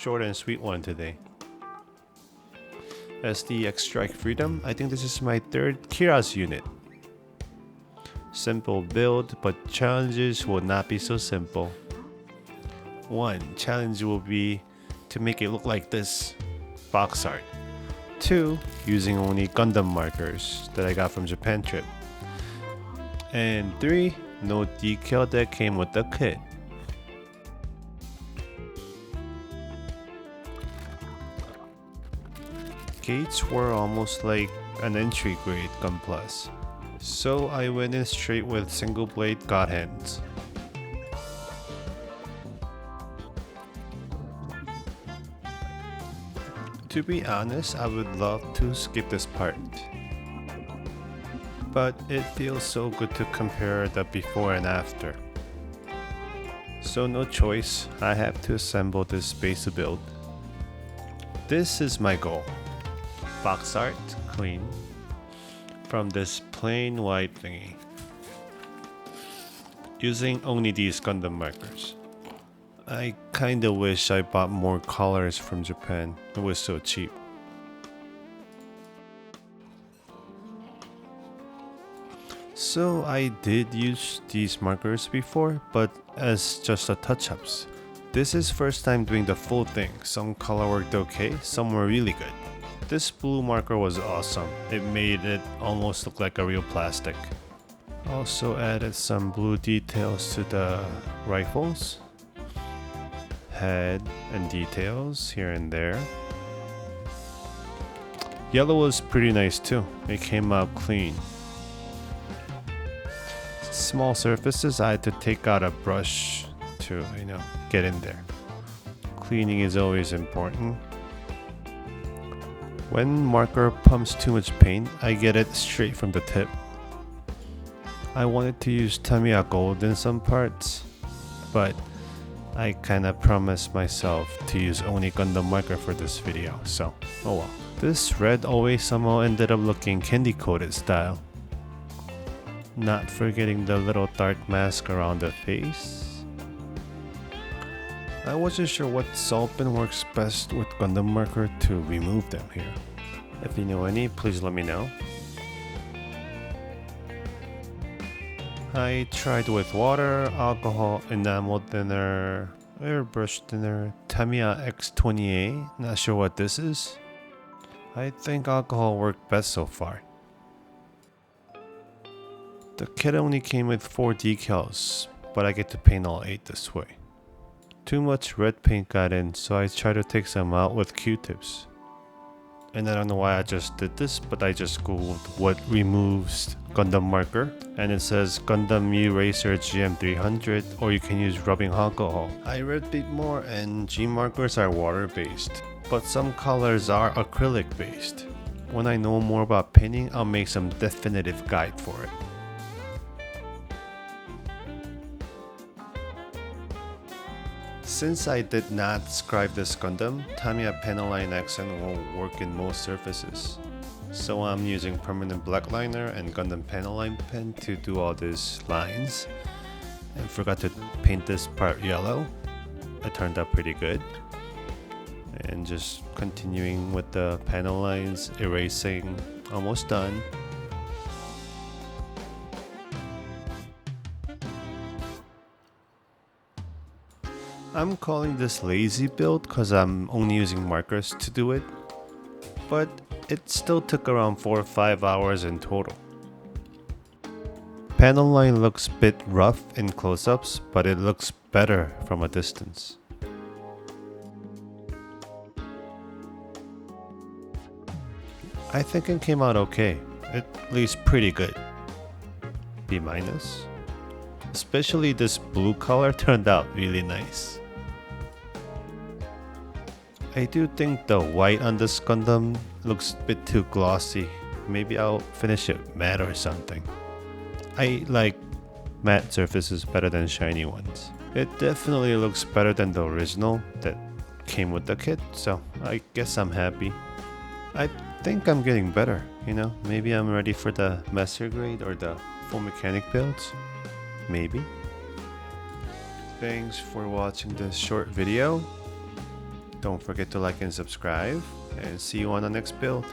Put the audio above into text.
short and sweet one today. SDEX Strike Freedom. I think this is my third Kira's unit. Simple build, but challenges will not be so simple. One challenge will be to make it look like this box art. 2, using only Gundam markers that I got from Japan trip. And 3, no decal that came with the kit. Gates were almost like an entry grade Gunplas, so I went in straight with single blade god hands. To be honest, I would love to skip this part, but it feels so good to compare the before and after. So no choice, I have to assemble this base build. This is my goal. Box art, clean, from this plain white thingy, using only these Gundam markers. I kinda wish I bought more colors from Japan, it was so cheap. So I did use these markers before, but as just a touch-ups. This is first time doing the full thing. Some color worked okay, some were really good. This blue marker was awesome. It made it almost look like a real plastic. Also added some blue details to the rifles, head and details here and there. Yellow was pretty nice too. It came out clean. Small surfaces I had to take out a brush to, get in there. Cleaning is always important. When marker pumps too much paint, I get it straight from the tip. I wanted to use Tamiya gold in some parts, but I kinda promised myself to use only Gundam marker for this video, so oh well. This red always somehow ended up looking candy coated style. Not forgetting the little dark mask around the face. I wasn't sure what salt pen works best with Gundam marker to remove them here. If you know any, please let me know. I tried with water, alcohol, enamel thinner, airbrush thinner, Tamiya X28, not sure what this is. I think alcohol worked best so far. The kit only came with 4 decals, but I get to paint all 8 this way. Too much red paint got in, so I tried to take some out with Q-tips. And I don't know why I just did this, but I just googled what removes Gundam marker, and it says Gundam Eraser GM300, or you can use rubbing alcohol. I read a bit more, and G markers are water based, but some colors are acrylic based. When I know more about painting, I'll make some definitive guide for it. Since I did not scribe this Gundam, Tamiya Panaline accent won't work in most surfaces. So I'm using permanent black liner and Gundam Panaline pen to do all these lines. And forgot to paint this part yellow. It turned out pretty good. And just continuing with the panel lines, erasing, almost done. I'm calling this lazy build because I'm only using markers to do it, but it still took around 4 or 5 hours in total. Panel line looks a bit rough in close-ups, but it looks better from a distance. I think it came out okay, at least pretty good. B-. Especially this blue color turned out really nice. I do think the white on this Gundam looks a bit too glossy. Maybe I'll finish it matte or something. I like matte surfaces better than shiny ones. It definitely looks better than the original that came with the kit, so I guess I'm happy. I think I'm getting better, maybe I'm ready for the master grade or the full mechanic builds. Maybe. Thanks for watching this short video. Don't forget to like and subscribe, and see you on the next build.